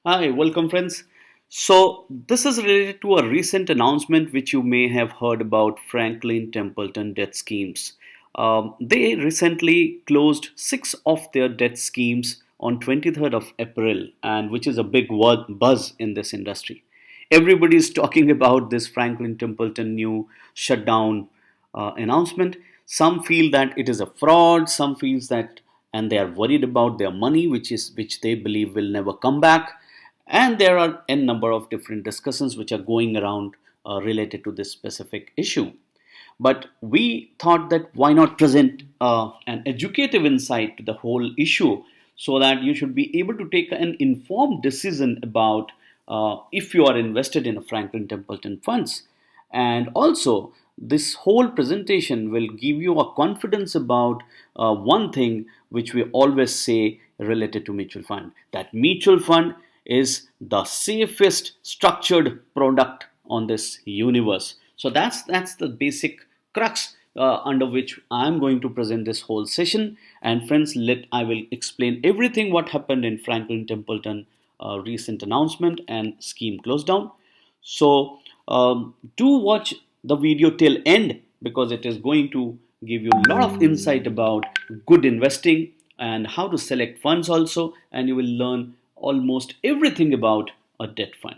Hi, welcome friends. So, this is related to a recent announcement which you may have heard about Franklin Templeton debt schemes. They recently closed six of their debt schemes on 23rd of April, and which is a big buzz in this industry. Everybody is talking about this Franklin Templeton new shutdown announcement. Some feel that it is a fraud. Some feels that, and they are worried about their money, which they believe will never come back. And there are n number of different discussions which are going around related to this specific issue. But we thought that why not present an educative insight to the whole issue so that you should be able to take an informed decision about if you are invested in a Franklin Templeton funds. And also, this whole presentation will give you a confidence about one thing which we always say related to mutual fund, that mutual fund is the safest structured product on this universe. So that's the basic crux under which I'm going to present this whole session. And friends, let I will explain everything what happened in Franklin Templeton recent announcement and scheme close down. So do watch the video till end because it is going to give you a lot of insight about good investing and how to select funds also, and you will learn almost everything about a debt fund.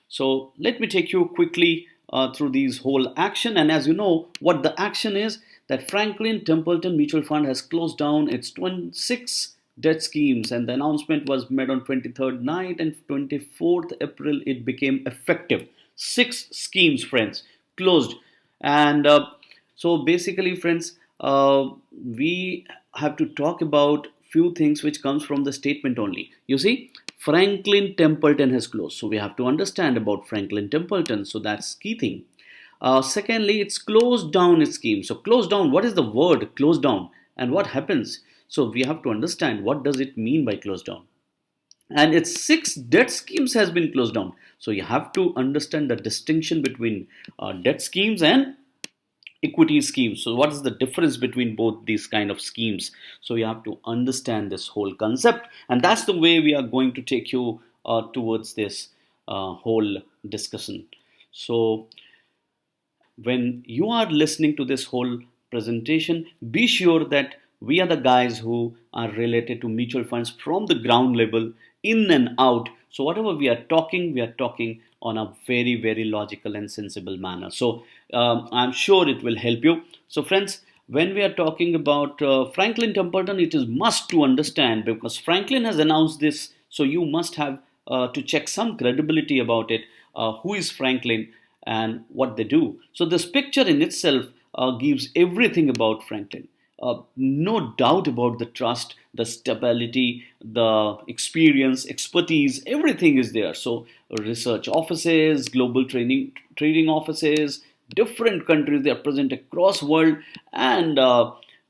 So let me take you quickly through these whole action. And as you know, what the action is, that Franklin Templeton Mutual Fund has closed down its 26 debt schemes, and the announcement was made on 23rd night, and 24th April it became effective. Six schemes, friends, closed. And so basically, friends, we have to talk about few things which comes from the statement only. You see, Franklin Templeton has closed, so we have to understand about Franklin Templeton. So that's key thing. Secondly, it's closed down its scheme. So closed down, what is the word closed down and what happens? So we have to understand what does it mean by closed down. And its six debt schemes has been closed down. So you have to understand the distinction between debt schemes and equity schemes. So what is the difference between both these kind of schemes? So you have to understand this whole concept, and that's the way we are going to take you towards this whole discussion. So when you are listening to this whole presentation, be sure that we are the guys who are related to mutual funds from the ground level, in and out. So whatever we are talking on a very, very logical and sensible manner. So I'm sure it will help you. So friends, when we are talking about Franklin Templeton, it is must to understand because Franklin has announced this. So you must have to check some credibility about it. Who is Franklin? And what they do. So this picture in itself gives everything about Franklin. No doubt about the trust, the stability, the experience, expertise, everything is there. So research offices, global training trading offices, different countries, they are present across world, and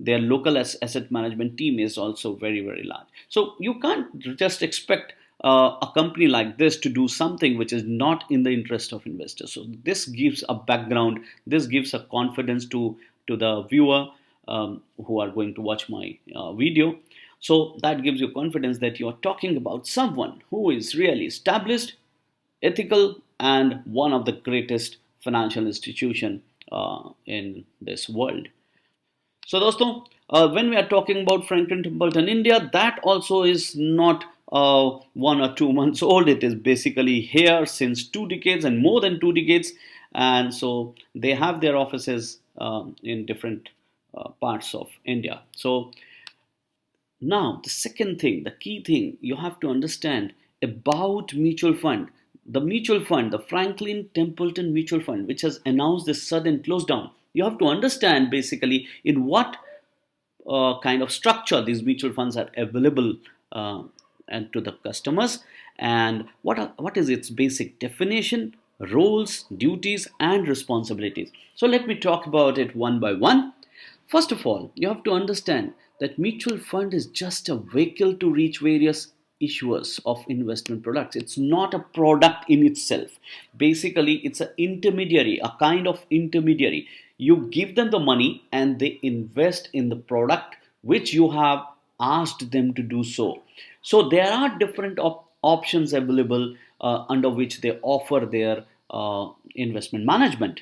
their local asset management team is also very, very large. So you can't just expect a company like this to do something which is not in the interest of investors. So this gives a background, this gives a confidence to the viewer who are going to watch my video. So that gives you confidence that you are talking about someone who is really established, ethical, and one of the greatest financial institution in this world. So, dosto, when we are talking about Franklin Templeton India, that also is not 1 or 2 months old. It is basically here since 2 decades and more than 2 decades. And so they have their offices in different parts of India. So now, the second thing, the key thing you have to understand about mutual fund, the Franklin Templeton Mutual Fund, which has announced this sudden close down. You have to understand basically in what kind of structure these mutual funds are available and to the customers, and what is its basic definition, roles, duties, and responsibilities. So let me talk about it one by one. First of all, you have to understand that mutual fund is just a vehicle to reach various issuers of investment products. It's not a product in itself. Basically, it's an intermediary, a kind of intermediary. You give them the money and they invest in the product which you have asked them to do so. So there are different options available under which they offer their investment management.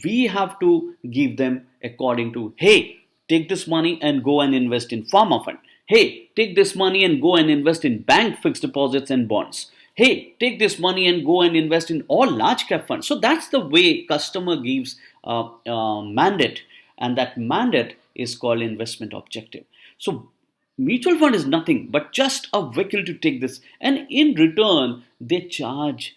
We have to give them according to, hey, take this money and go and invest in pharma fund. Hey, take this money and go and invest in bank fixed deposits and bonds. Hey, take this money and go and invest in all large cap funds. So that's the way customer gives mandate, and that mandate is called investment objective. So mutual fund is nothing but just a vehicle to take this, and in return they charge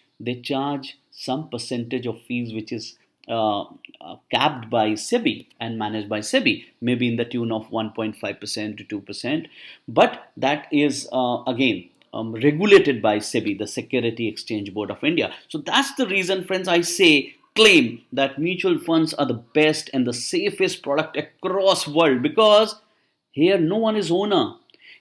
some percentage of fees which is capped by SEBI and managed by SEBI, maybe in the tune of 1.5% to 2%, but that is again regulated by SEBI, the Security Exchange Board of India. So that's the reason, friends, I say claim that mutual funds are the best and the safest product across world, because here no one is owner.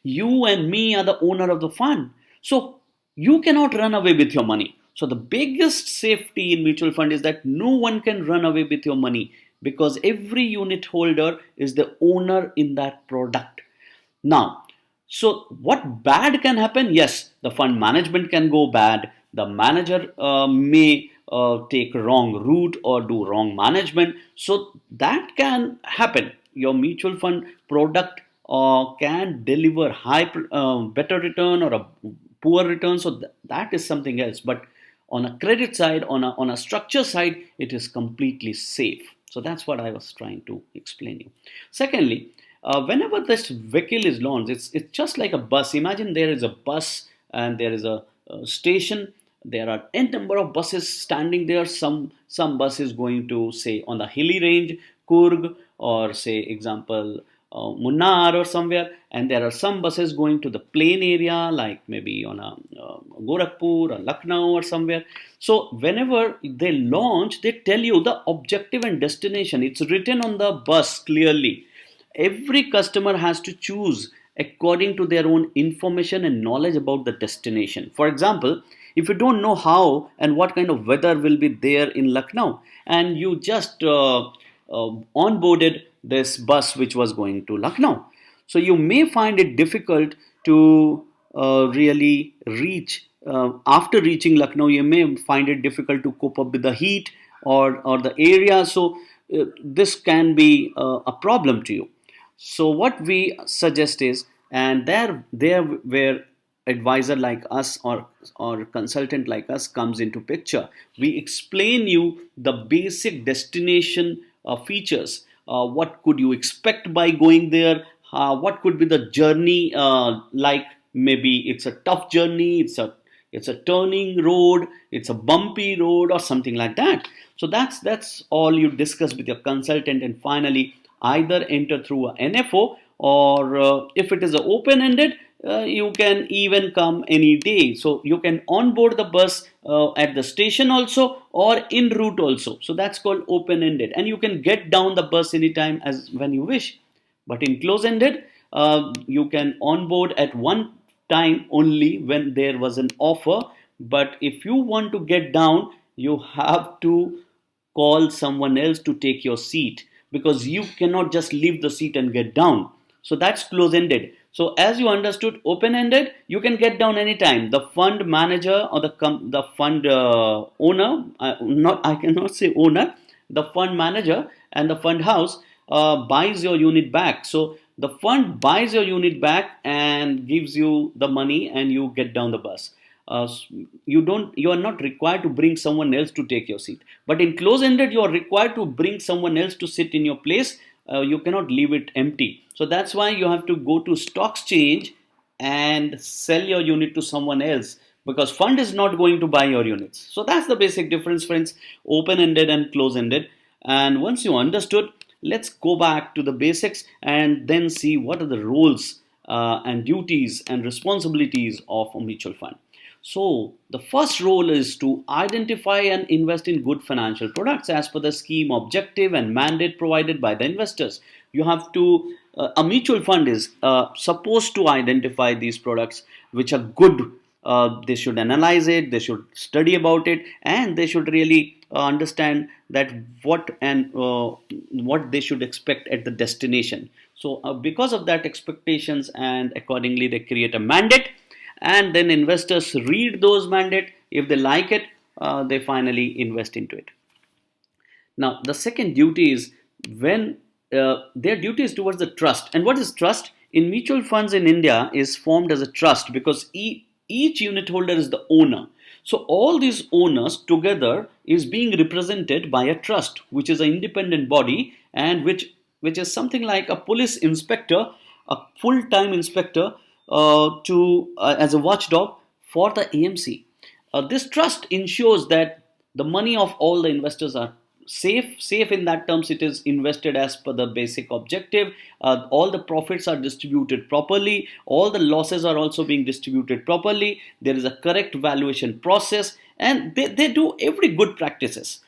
You and me are the owner of the fund. So you cannot run away with your money. So the biggest safety in mutual fund is that no one can run away with your money, because every unit holder is the owner in that product. Now, so what bad can happen? Yes, the fund management can go bad. The manager may take wrong route or do wrong management. So that can happen. Your mutual fund product can deliver better return or a poor return. So that is something else. But on a credit side, on a structure side, it is completely safe. So that's what I was trying to explain you. Secondly, whenever this vehicle is launched, it's just like a bus. Imagine there is a bus and there is a station. There are n number of buses standing there. Some bus is going to, say, on the hilly range, Kurg, or say example Munnar or somewhere, and there are some buses going to the plain area, like maybe on a Gorakhpur or Lucknow or somewhere. So whenever they launch, they tell you the objective and destination. It's written on the bus clearly. Every customer has to choose according to their own information and knowledge about the destination. For example, if you don't know how and what kind of weather will be there in Lucknow, and you just onboarded this bus which was going to Lucknow, so you may find it difficult to really reach. After reaching Lucknow, you may find it difficult to cope up with the heat or the area. So this can be a problem to you. So what we suggest is, and there where advisor like us or consultant like us comes into picture, we explain you the basic destination features. What could you expect by going there? What could be the journey like? Maybe it's a tough journey. It's a turning road. It's a bumpy road or something like that. So that's all you discuss with your consultant, and finally either enter through a NFO, or if it is a open-ended, you can even come any day. So you can onboard the bus at the station also, or en route also. So that's called open-ended, and you can get down the bus anytime as when you wish. But in close-ended, you can onboard at one time only when there was an offer. But if you want to get down, you have to call someone else to take your seat, because you cannot just leave the seat and get down. So that's close ended. So as you understood, open ended, you can get down anytime. The fund manager or the fund owner, I cannot say owner, the fund manager and the fund house buys your unit back. So the fund buys your unit back and gives you the money, and you get down the bus. You are not required to bring someone else to take your seat. But in close ended, you are required to bring someone else to sit in your place. You cannot leave it empty. So that's why you have to go to stock exchange and sell your unit to someone else, because fund is not going to buy your units. So that's the basic difference, friends, open ended and close ended. And once you understood, let's go back to the basics and then see what are the roles and duties and responsibilities of a mutual fund. So the first role is to identify and invest in good financial products as per the scheme objective and mandate provided by the investors. You have to, a mutual fund is supposed to identify these products which are good. They should analyze it, they should study about it, and they should really understand that what they should expect at the destination. So because of that expectations, and accordingly they create a mandate, and then investors read those mandate. If they like it, they finally invest into it. Now, the second duty is when their duty is towards the trust. And what is trust? In mutual funds in India is formed as a trust because each unit holder is the owner. So all these owners together is being represented by a trust, which is an independent body and which is something like a police inspector, a full-time inspector to as a watchdog for the AMC. This trust ensures that the money of all the investors are safe in that terms. It is invested as per the basic objective. All the profits are distributed properly, all the losses are also being distributed properly, there is a correct valuation process, and they do every good practices.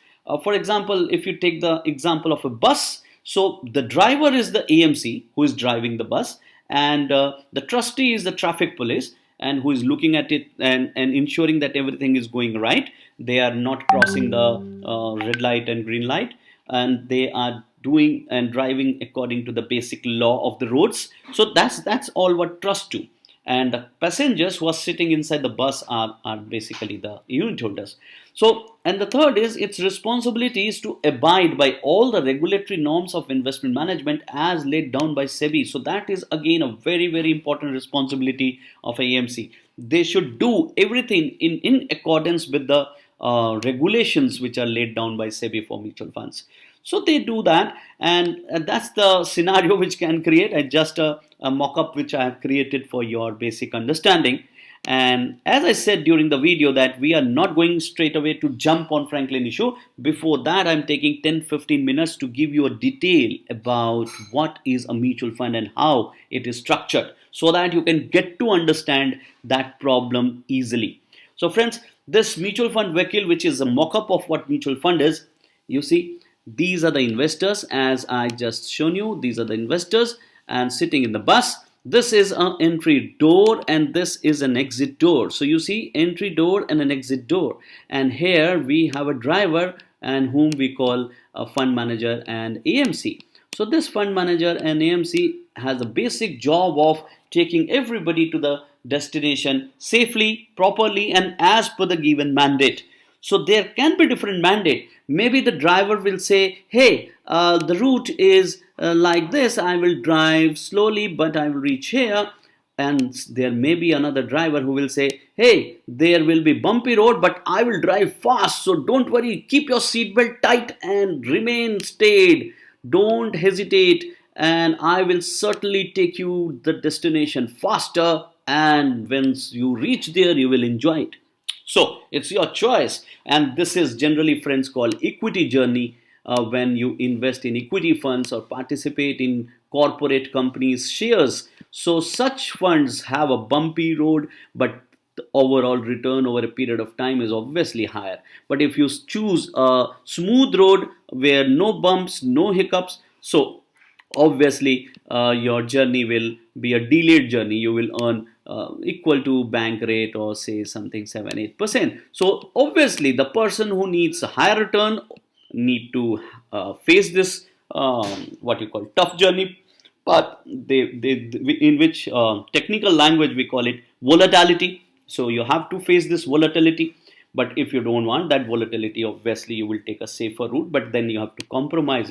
For example, if you take the example of a bus, so the driver is the AMC who is driving the bus, and the trustee is the traffic police, and who is looking at it and ensuring that everything is going right. They are not crossing the red light and green light, and they are doing and driving according to the basic law of the roads. So that's all what trust do. And the passengers who are sitting inside the bus are basically the unit holders. So, and the third is its responsibility is to abide by all the regulatory norms of investment management as laid down by SEBI. So that is again a very important responsibility of AMC. They should do everything in accordance with the regulations which are laid down by SEBI for mutual funds. So they do that, and that's the scenario which can create just a mock-up which I have created for your basic understanding. And as I said during the video that we are not going straight away to jump on Franklin issue. Before that, I'm taking 10-15 minutes to give you a detail about what is a mutual fund and how it is structured, so that you can get to understand that problem easily. So friends, this mutual fund vehicle, which is a mock-up of what mutual fund is, you see, these are the investors as I just shown you. These are the investors and sitting in the bus. This is an entry door and this is an exit door. So you see entry door and an exit door. And here we have a driver and whom we call a fund manager and AMC. So this fund manager and AMC has a basic job of taking everybody to the destination safely, properly, and as per the given mandate. So there can be different mandate. Maybe the driver will say, hey, the route is like this. I will drive slowly, but I will reach here. And there may be another driver who will say, hey, there will be bumpy road, but I will drive fast. So don't worry, keep your seatbelt tight and remain stayed. Don't hesitate. And I will certainly take you the destination faster. And once you reach there, you will enjoy it. So it's your choice, and this is generally, friends, called equity journey. When you invest in equity funds or participate in corporate companies' shares. So such funds have a bumpy road, but the overall return over a period of time is obviously higher. But if you choose a smooth road where no bumps, no hiccups, so obviously your journey will be a delayed journey. You will earn equal to bank rate or say something 7-8%. So obviously the person who needs a higher return need to face this what you call tough journey, but in which technical language we call it volatility. So you have to face this volatility. But if you don't want that volatility, obviously you will take a safer route, but then you have to compromise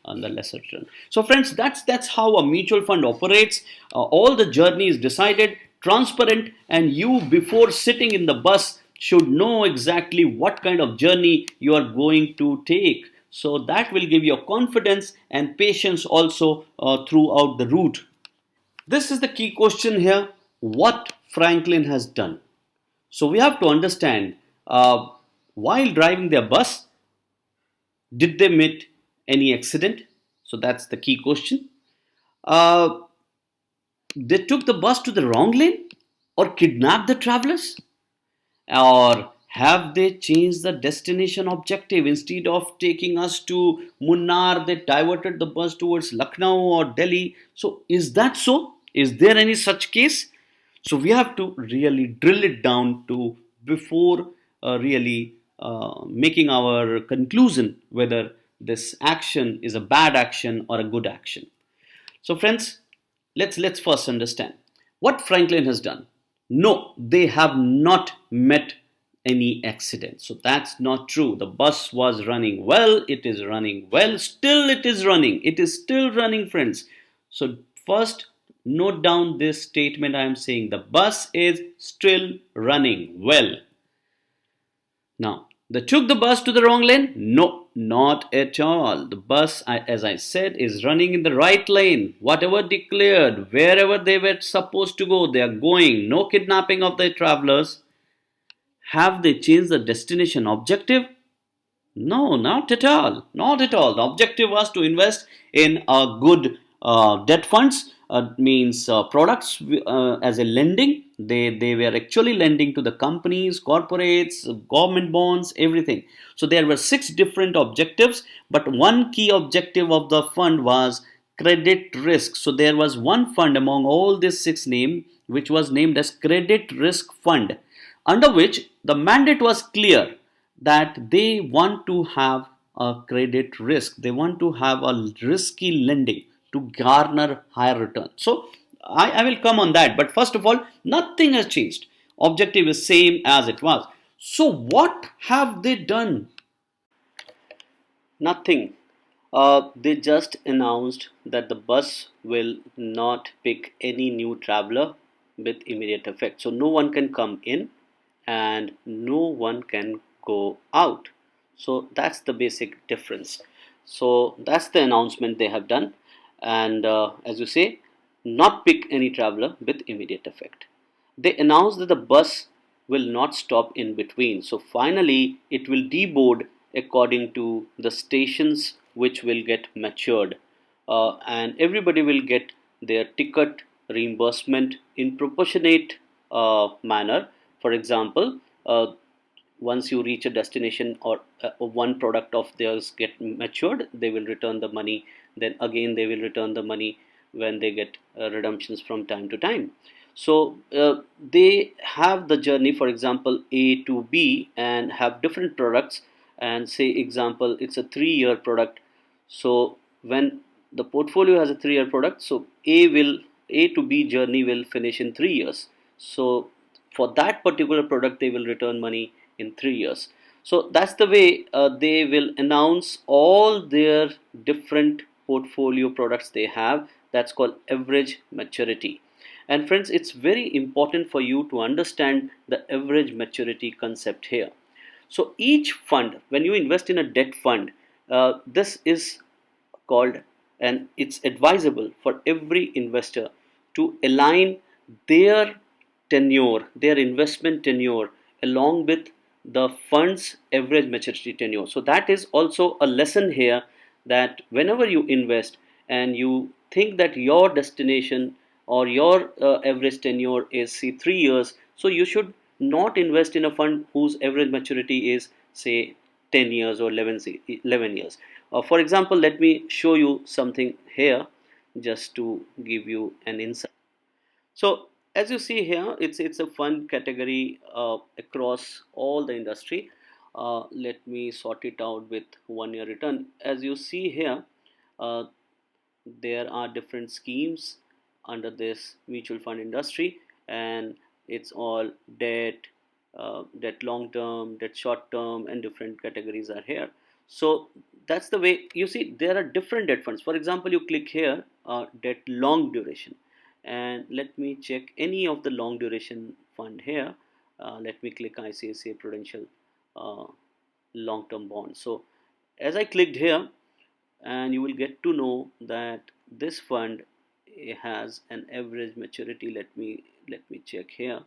on the lesser return. So friends, that's how a mutual fund operates. All the journey is decided, transparent, and you, before sitting in the bus, should know exactly what kind of journey you are going to take. So that will give you confidence and patience also throughout the route. This is the key question here: what Franklin has done. So we have to understand, while driving their bus, did they meet any accident? So that's the key question. Uh, they took the bus to the wrong lane or kidnapped the travelers? Or have they changed the destination objective? Instead of taking us to Munnar, they diverted the bus towards Lucknow or Delhi. So is that so? Is there any such case? So we have to really drill it down to before really making our conclusion whether this action is a bad action or a good action. So friends, let's first understand what Franklin has done. No, they have not met any accident. So that's not true. The bus was running well, it is running well, still it is running. It is still running, friends. So, first, note down this statement I am saying: the bus is still running well. Now, they took the bus to the wrong lane? No, not at all. The bus, as I said, is running in the right lane. Whatever declared, wherever they were supposed to go, they are going. No kidnapping of the travelers. Have they changed the destination objective? No, not at all. Not at all. The objective was to invest in good debt funds, means products as a lending. They were actually lending to the companies, corporates, government bonds, everything. So there were six different objectives, but one key objective of the fund was credit risk. So there was one fund among all these six names which was named as credit risk fund, under which the mandate was clear that they want to have a credit risk. They want to have a risky lending to garner higher return. So I will come on that. But first of all, nothing has changed. Objective is same as it was. So what have they done? Nothing. They just announced that the bus will not pick any new traveler with immediate effect. So no one can come in and no one can go out. So that's the basic difference. So that's the announcement they have done. And as you say, not pick any traveler with immediate effect. They announced that the bus will not stop in between. So finally, it will deboard according to the stations which will get matured, and everybody will get their ticket reimbursement in proportionate manner. For example, once you reach a destination or one product of theirs get matured, they will return the money. Then again they will return the money when they get redemptions from time to time. So they have the journey, for example, A to B, and have different products. And say example, it's a 3-year product. So when the portfolio has a 3-year product, so A to B journey will finish in 3 years. So for that particular product they will return money in 3 years. So that's the way they will announce all their different portfolio products they have. That's called average maturity. And friends, it's very important for you to understand the average maturity concept here. So each fund, when you invest in a debt fund, this is called, and it's advisable for every investor to align their tenure, their investment tenure, along with the fund's average maturity tenure. So that is also a lesson here, that whenever you invest and you think that your destination or your average tenure is say 3 years, so you should not invest in a fund whose average maturity is say 10 years or 11 years. For example, let me show you something here just to give you an insight. So as you see here, it's a fund category across all the industry. Let me sort it out with 1 year return. As you see here, uh, there are different schemes under this mutual fund industry, and it's all debt, debt long term, debt short term, and different categories are here. So that's the way you see there are different debt funds. For example, you click here, debt long duration, and let me check any of the long duration fund here. Let me click ICICI Prudential uh, long term bond. So as I clicked here, and you will get to know that this fund has an average maturity. Let me check here.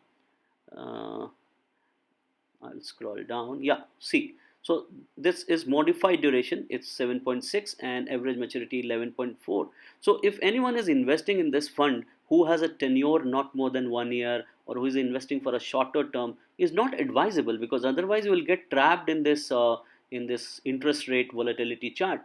uh, I'll scroll down. Yeah, see, so this is modified duration, it's 7.6, and average maturity 11.4. So if anyone is investing in this fund who has a tenure not more than 1 year, or who is investing for a shorter term, is not advisable, because otherwise you will get trapped in this interest rate volatility chart.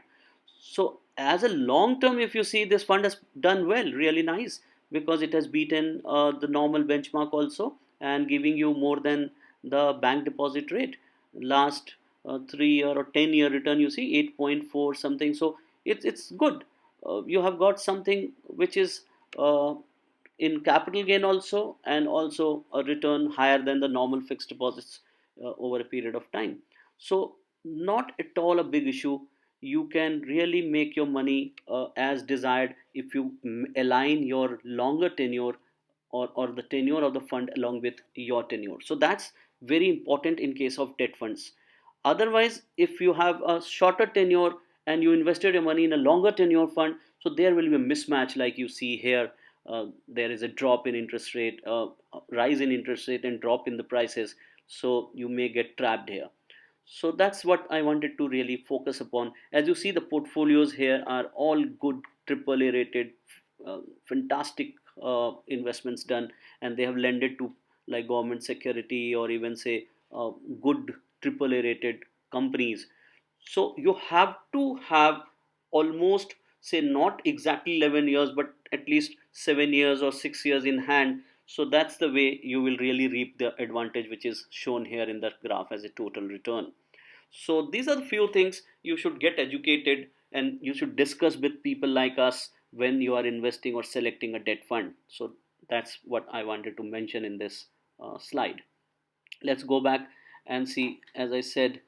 So as a long term, if you see, this fund has done well, really nice, because it has beaten the normal benchmark also, and giving you more than the bank deposit rate. Last 3 year or 10 year return, you see 8.4 something. So it's good. You have got something which is uh, in capital gain also, and also a return higher than the normal fixed deposits over a period of time. So not at all a big issue. You can really make your money as desired if you align your longer tenure, or the tenure of the fund along with your tenure. So that's very important in case of debt funds. Otherwise, if you have a shorter tenure and you invested your money in a longer tenure fund, so there will be a mismatch like you see here. There is a drop in interest rate, rise in interest rate, and drop in the prices. So you may get trapped here. So that's what I wanted to really focus upon. As you see, the portfolios here are all good AAA rated, fantastic investments done, and they have lended to like government security, or even say good AAA rated companies. So you have to have almost, say, not exactly 11 years, but at least 7 years or 6 years in hand. So that's the way you will really reap the advantage which is shown here in the graph as a total return. So these are the few things you should get educated, and you should discuss with people like us when you are investing or selecting a debt fund. So that's what I wanted to mention in this slide. Let's go back and see. As I said,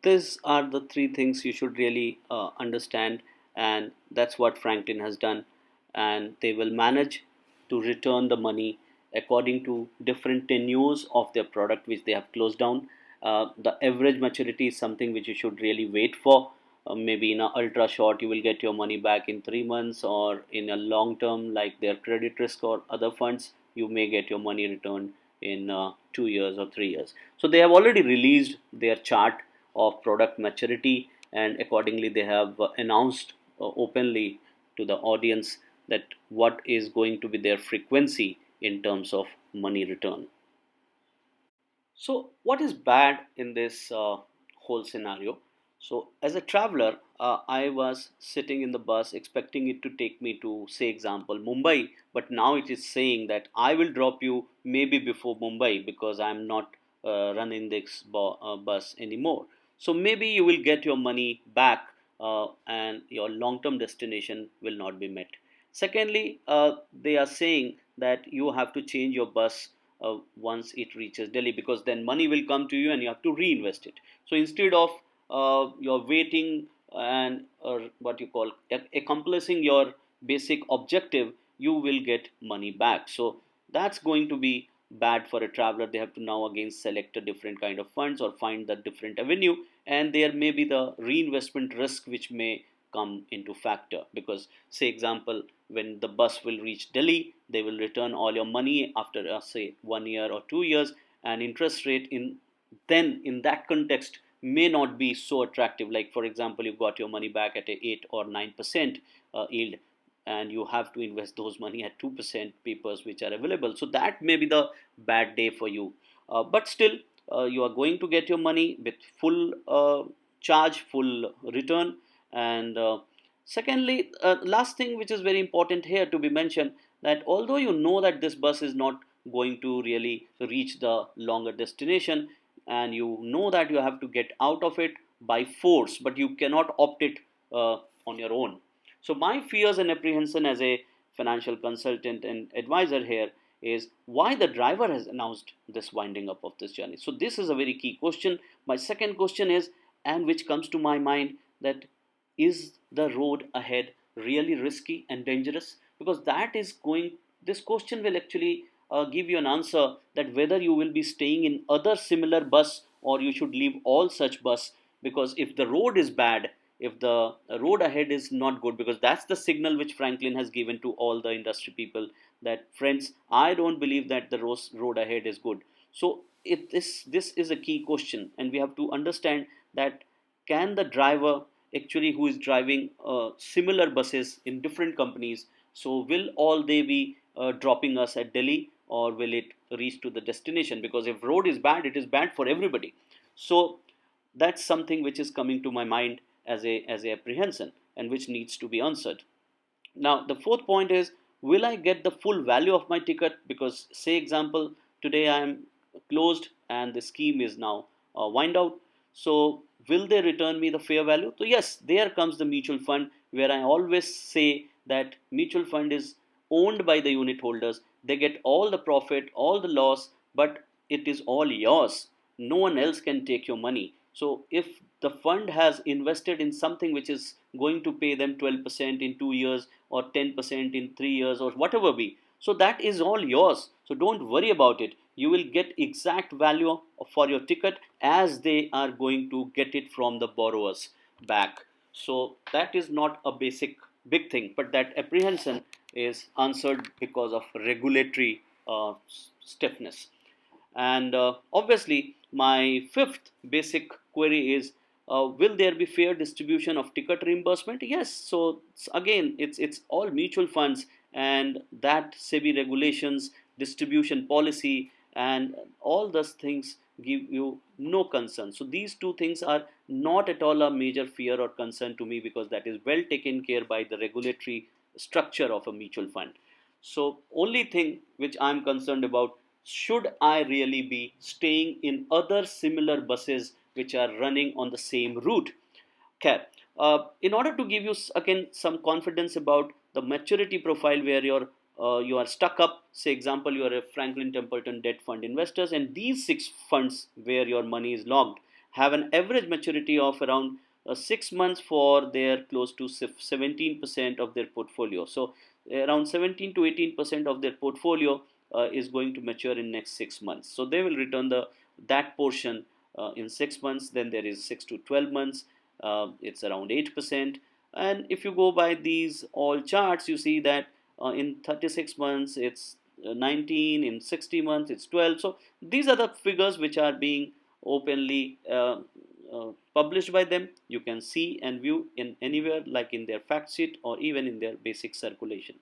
these are the three things you should really understand, and that's what Franklin has done. And they will manage to return the money according to different tenures of their product which they have closed down. The average maturity is something which you should really wait for. Maybe in a ultra short you will get your money back in 3 months, or in a long term like their credit risk or other funds, you may get your money returned in 2 years or 3 years. So they have already released their chart of product maturity, and accordingly they have announced openly to the audience that what is going to be their frequency in terms of money return. So, what is bad in this whole scenario? So, as a traveler, I was sitting in the bus expecting it to take me to, say, example, Mumbai, but now it is saying that I will drop you maybe before Mumbai because I'm not running this bus anymore. So, maybe you will get your money back, and your long term destination will not be met. Secondly, they are saying that you have to change your bus once it reaches Delhi, because then money will come to you and you have to reinvest it. So instead of you're waiting and what you call accomplishing your basic objective, you will get money back. So that's going to be bad for a traveler. They have to now again select a different kind of funds or find the different avenue, and there may be the reinvestment risk which may come into factor, because say example, when the bus will reach Delhi, they will return all your money after say 1 year or 2 years, and interest rate in then in that context may not be so attractive. Like for example, you got your money back at a 8 or 9% yield, and you have to invest those money at 2% papers which are available. So that may be the bad day for you. But still, you are going to get your money with full charge, full return. And secondly, last thing which is very important here to be mentioned, that although you know that this bus is not going to really reach the longer destination, and you know that you have to get out of it by force, but you cannot opt it on your own. So my fears and apprehension as a financial consultant and advisor here is why the driver has announced this winding up of this journey. So this is a very key question. My second question is, and which comes to my mind, that is the road ahead really risky and dangerous? Because that is going, this question will actually give you an answer that whether you will be staying in other similar bus or you should leave all such bus. Because if the road is bad, if the road ahead is not good, because that's the signal which Franklin has given to all the industry people, that friends, I don't believe that the road ahead is good. So this is a key question, and we have to understand that can the driver actually who is driving similar buses in different companies, so will all they be dropping us at Delhi, or will it reach to the destination? Because if road is bad, it is bad for everybody. So that's something which is coming to my mind as a apprehension, and which needs to be answered. Now the fourth point is, will I get the full value of my ticket? Because say example, today I am closed and the scheme is now wind out. So will they return me the fair value? So yes, there comes the mutual fund where I always say that mutual fund is owned by the unit holders. They get all the profit, all the loss, but it is all yours. No one else can take your money. So if the fund has invested in something which is going to pay them 12% in 2 years or 10% in 3 years or whatever be, so that is all yours. So don't worry about it. You will get exact value for your ticket as they are going to get it from the borrowers back. So that is not a basic big thing, but that apprehension is answered because of regulatory stiffness. And obviously, my fifth basic query is, will there be fair distribution of ticket reimbursement? Yes. So again, it's all mutual funds, and that SEBI regulations, distribution policy, and all those things give you no concern. So these two things are not at all a major fear or concern to me, because that is well taken care by the regulatory structure of a mutual fund. So only thing which I'm concerned about, should I really be staying in other similar buses which are running on the same route? Okay. In order to give you again some confidence about the maturity profile where you are stuck up, say example you are a Franklin Templeton debt fund investors, and these six funds where your money is logged have an average maturity of around 6 months for their close to 17% of their portfolio. So around 17 to 18% of their portfolio is going to mature in next 6 months. So they will return the that portion in 6 months. Then there is 6 to 12 months. It's around 8%. And if you go by these all charts, you see that in 36 months it's 19, in 60 months it's 12. So these are the figures which are being openly published by them. You can see and view in anywhere, like in their fact sheet or even in their basic circulation.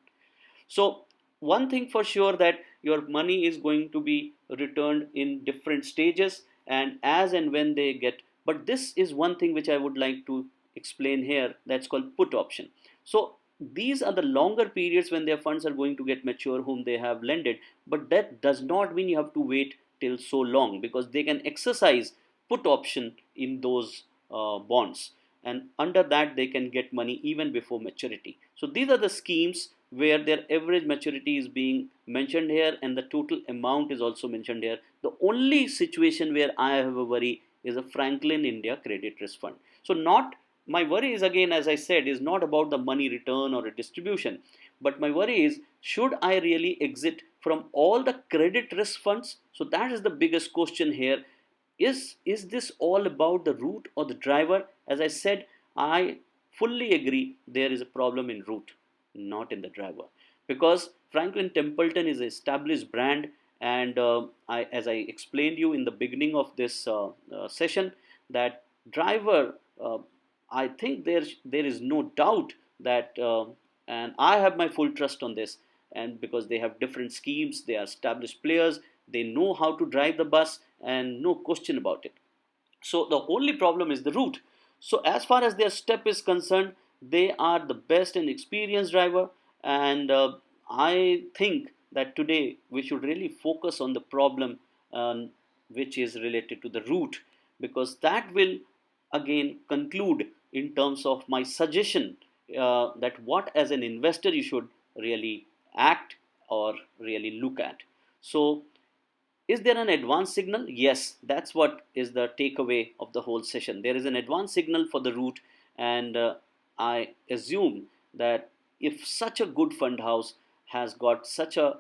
So one thing for sure, that your money is going to be returned in different stages and as and when they get. But this is one thing which I would like to explain here, that's called put option. So these are the longer periods when their funds are going to get mature whom they have lended, but that does not mean you have to wait till so long, because they can exercise put option in those bonds, and under that they can get money even before maturity. So these are the schemes where their average maturity is being mentioned here and the total amount is also mentioned here. The only situation where I have a worry is a Franklin India Credit Risk Fund. So not, my worry is, again as I said, is not about the money return or a distribution, but my worry is, should I really exit from all the credit risk funds? So that is the biggest question here. Is this all about the route or the driver? As I said, I fully agree there is a problem in route, not in the driver, because Franklin Templeton is an established brand, and as I explained you in the beginning of this session, that driver, I think there is no doubt that, and I have my full trust on this, and because they have different schemes, they are established players, they know how to drive the bus, and no question about it. So the only problem is the route. So as far as their step is concerned, they are the best and experienced driver, and I think that today we should really focus on the problem, which is related to the route, because that will again conclude in terms of my suggestion, that what as an investor you should really act or really look at. So is there an advanced signal? Yes, that's what is the takeaway of the whole session. There is an advanced signal for the route, and I assume that if such a good fund house has got such a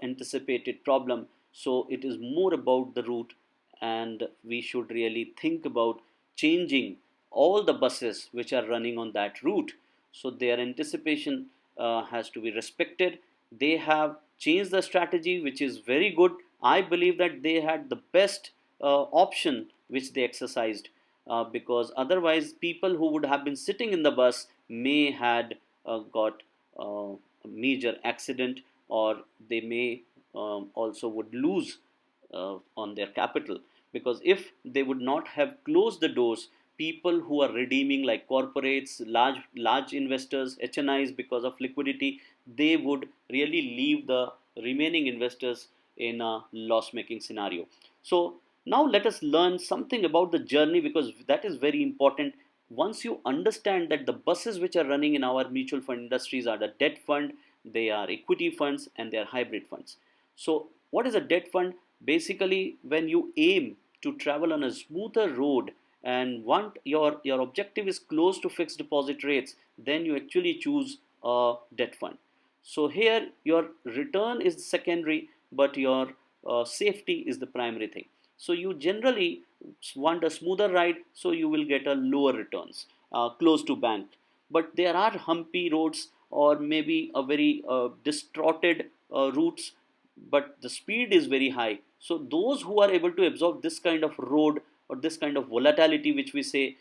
anticipated problem, so it is more about the route, and we should really think about changing all the buses which are running on that route. So their anticipation has to be respected. They have changed the strategy, which is very good. I believe that they had the best option which they exercised, because otherwise people who would have been sitting in the bus may had got a major accident, or they may also would lose on their capital, because if they would not have closed the doors, people who are redeeming, like corporates, large investors, HNIs, because of liquidity, they would really leave the remaining investors in a loss making scenario. So now let us learn something about the journey, because that is very important. once you understand that the buses which are running in our mutual fund industries are the debt fund, they are equity funds, and they are hybrid funds. So what is a debt fund? Basically, when you aim to travel on a smoother road and want your objective is close to fixed deposit rates, then you actually choose a debt fund. So here your return is secondary, but your safety is the primary thing. So you generally want a smoother ride, so you will get a lower returns close to bank. But there are humpy roads or maybe a very distorted routes, but the speed is very high. So those who are able to absorb this kind of road or this kind of volatility, which we say,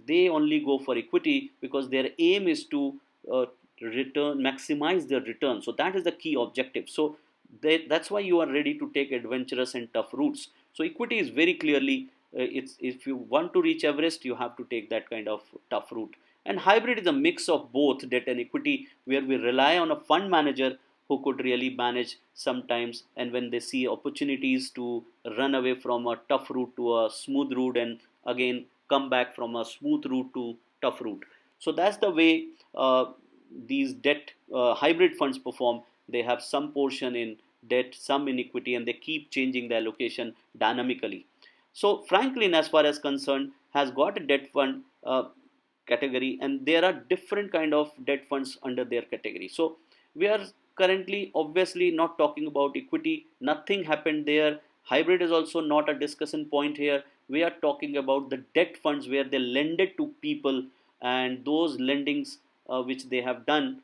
they only go for equity because their aim is to uh, return maximize their return. So that is the key objective. So that's why you are ready to take adventurous and tough routes. So equity is very clearly, it's if you want to reach Everest, you have to take that kind of tough route. And hybrid is a mix of both debt and equity, where we rely on a fund manager who could really manage sometimes, and when they see opportunities to run away from a tough route to a smooth route, and again come back from a smooth route to tough route. So that's the way these debt hybrid funds perform. They have some portion in debt, some in equity, and they keep changing their allocation dynamically. So Franklin, as far as concerned, has got a debt fund category, and there are different kind of debt funds under their category. So we are currently obviously not talking about equity. Nothing happened there. Hybrid is also not a discussion point here. We are talking about the debt funds where they lended to people, and those lendings which they have done,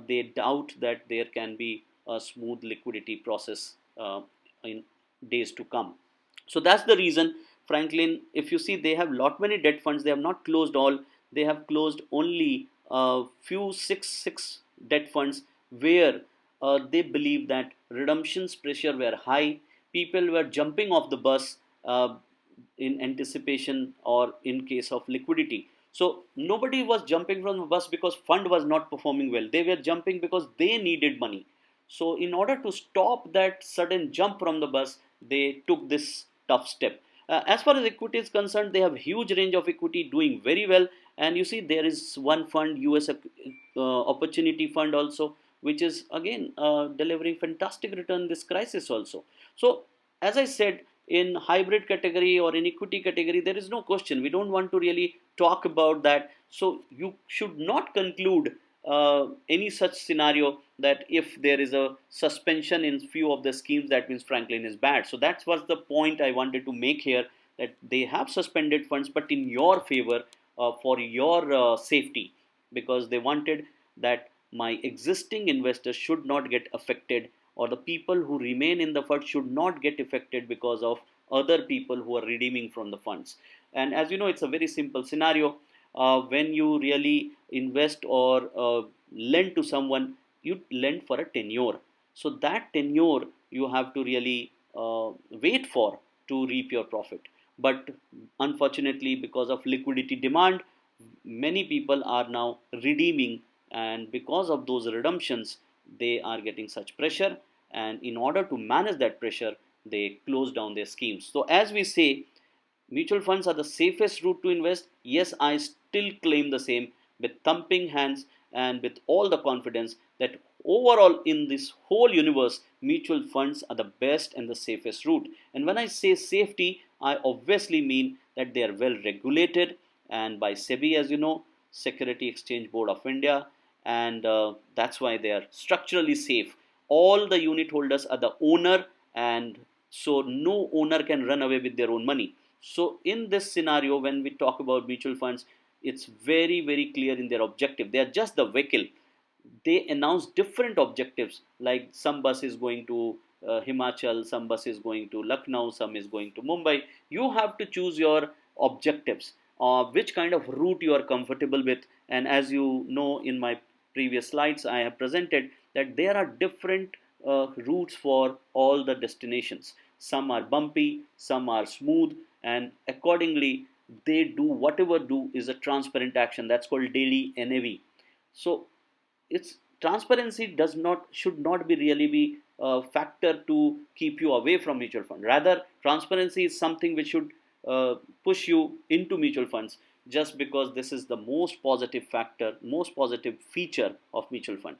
they doubt that there can be a smooth liquidity process in days to come. So that's the reason Franklin, if you see, they have lot many debt funds. They have not closed all. They have closed only a few six debt funds where they believe that redemptions pressure were high. People were jumping off the bus in anticipation or in case of liquidity. So nobody was jumping from the bus because fund was not performing well. They were jumping because they needed money. So in order to stop that sudden jump from the bus, they took this tough step. As far as equity is concerned, they have huge range of equity doing very well. And you see, there is one fund, US Opportunity Fund also, which is again delivering fantastic return in this crisis also. So as I said, in hybrid category or in equity category, there is no question. We don't want to really talk about that. So you should not conclude any such scenario that if there is a suspension in few of the schemes, that means Franklin is bad. So that was the point I wanted to make here, that they have suspended funds, but in your favor, for your safety, because they wanted that my existing investors should not get affected, or the people who remain in the fund should not get affected because of other people who are redeeming from the funds. And as you know, it's a very simple scenario. When you really invest or lend to someone, you lend for a tenure. So that tenure you have to really wait for to reap your profit. But unfortunately, because of liquidity demand, many people are now redeeming, and because of those redemptions, they are getting such pressure. And in order to manage that pressure, they close down their schemes. So as we say, mutual funds are the safest route to invest. Yes, I still claim the same with thumping hands and with all the confidence that overall in this whole universe, mutual funds are the best and the safest route. And when I say safety, I obviously mean that they are well regulated and by SEBI, as you know, Security Exchange Board of India, and that's why they are structurally safe. All the unit holders are the owner, and so no owner can run away with their own money. So in this scenario, when we talk about mutual funds, it's very clear in their objective. They are just the vehicle. They announce different objectives, like some bus is going to Himachal, some bus is going to Lucknow, some is going to Mumbai. You have to choose your objectives, which kind of route you are comfortable with. And as you know, in my previous slides, I have presented that there are different routes for all the destinations. Some are bumpy, some are smooth, and accordingly, they do whatever do is a transparent action. That's called daily NAV. So its transparency does not should not be really be a factor to keep you away from mutual fund. Rather, transparency is something which should push you into mutual funds. just because this is the most positive factor, most positive feature of mutual fund.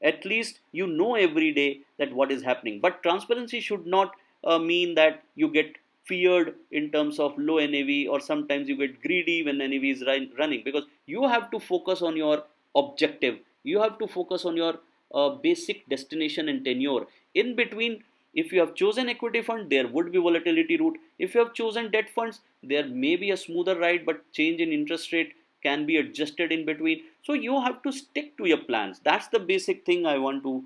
At least you know every day that what is happening. But transparency should not mean that you get feared in terms of low NAV, or sometimes you get greedy when NAV is running, because you have to focus on your objective. You have to focus on your basic destination and tenure. In between, if you have chosen equity fund, there would be volatility route. If you have chosen debt funds, there may be a smoother ride, but change in interest rate can be adjusted in between. So you have to stick to your plans. That's the basic thing I want to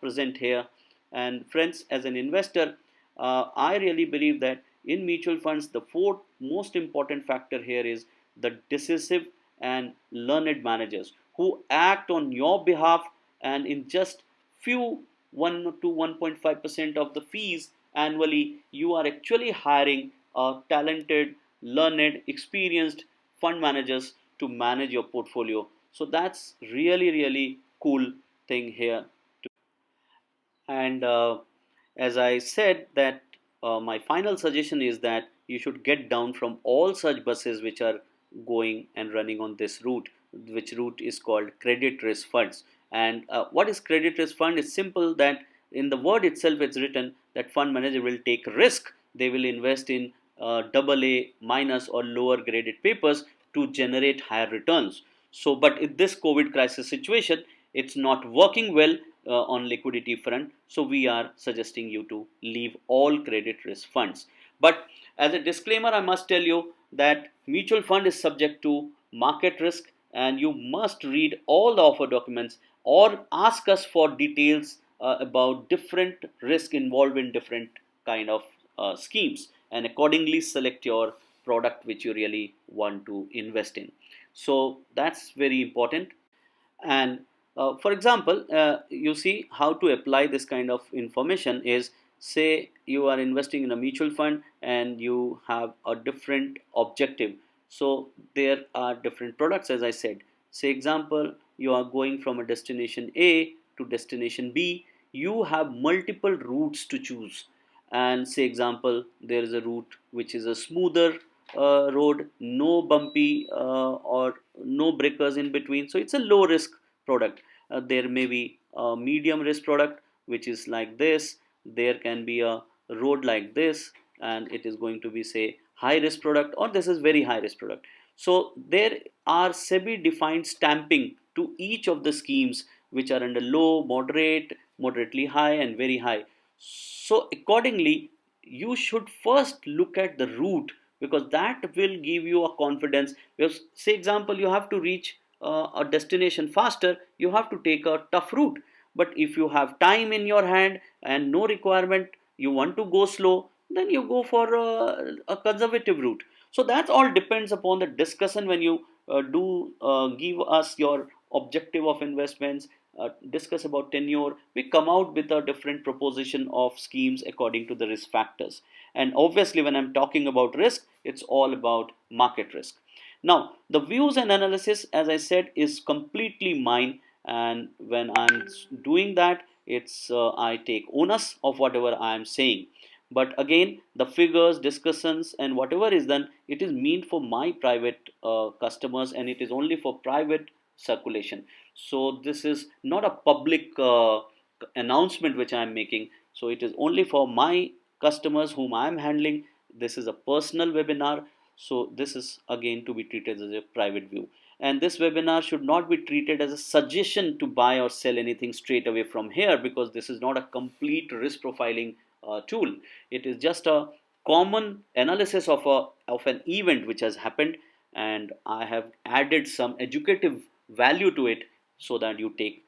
present here. And friends, as an investor, I really believe that in mutual funds, the fourth most important factor here is the decisive and learned managers who act on your behalf, and in just few 1 to 1.5% of the fees annually, you are actually hiring talented, learned, experienced fund managers to manage your portfolio. So that's really, really cool thing here. And as I said, that my final suggestion is that you should get down from all such buses which are going and running on this route, which route is called credit risk funds. And what is credit risk fund? It's simple that in the word itself it's written that fund manager will take risk. They will invest in double A minus or lower graded papers to generate higher returns. So, but in this COVID crisis situation, it's not working well on liquidity front. So we are suggesting you to leave all credit risk funds. But as a disclaimer, I must tell you that mutual fund is subject to market risk, and you must read all the offer documents or ask us for details about different risk involved in different kind of schemes, and accordingly select your product which you really want to invest in. So that's very important. And for example, you see how to apply this kind of information is, say you are investing in a mutual fund and you have a different objective. So there are different products, as I said. Say example, you are going from a destination A to destination B. You have multiple routes to choose. And say example, there is a route which is a smoother road, no bumpy or no breakers in between, so it's a low risk product. There may be a medium risk product which is like this. There can be a road like this, and it is going to be, say, high risk product, or this is very high risk product. So there are SEBI defined stamping to each of the schemes which are under low, moderate, moderately high, and very high. So accordingly, you should first look at the route, because that will give you a confidence. Because say example, you have to reach a destination faster, you have to take a tough route. But if you have time in your hand and no requirement, you want to go slow, then you go for a conservative route. So that all depends upon the discussion when you do give us your objective of investments, discuss about tenure. We come out with a different proposition of schemes according to the risk factors. And obviously, when I'm talking about risk, it's all about market risk. Now, the views and analysis, as I said, is completely mine. And when I'm doing that, it's I take onus of whatever I'm saying. But again, the figures, discussions, and whatever is done, it is meant for my private customers, and it is only for private circulation. So this is not a public announcement which I am making. So it is only for my customers whom I am handling. This is a personal webinar. So this is again to be treated as a private view. And this webinar should not be treated as a suggestion to buy or sell anything straight away from here, because this is not a complete risk profiling tool. It is just a common analysis of an event which has happened, and I have added some educative value to it so that you take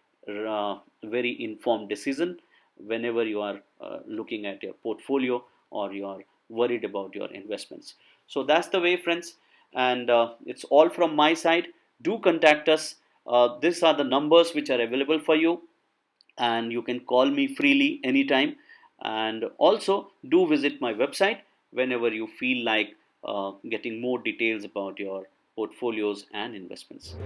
very informed decision whenever you are looking at your portfolio or you are worried about your investments. So that's the way, friends, and it's all from my side. Do contact us. These are the numbers which are available for you, and you can call me freely anytime. And also do visit my website whenever you feel like getting more details about your portfolios and investments.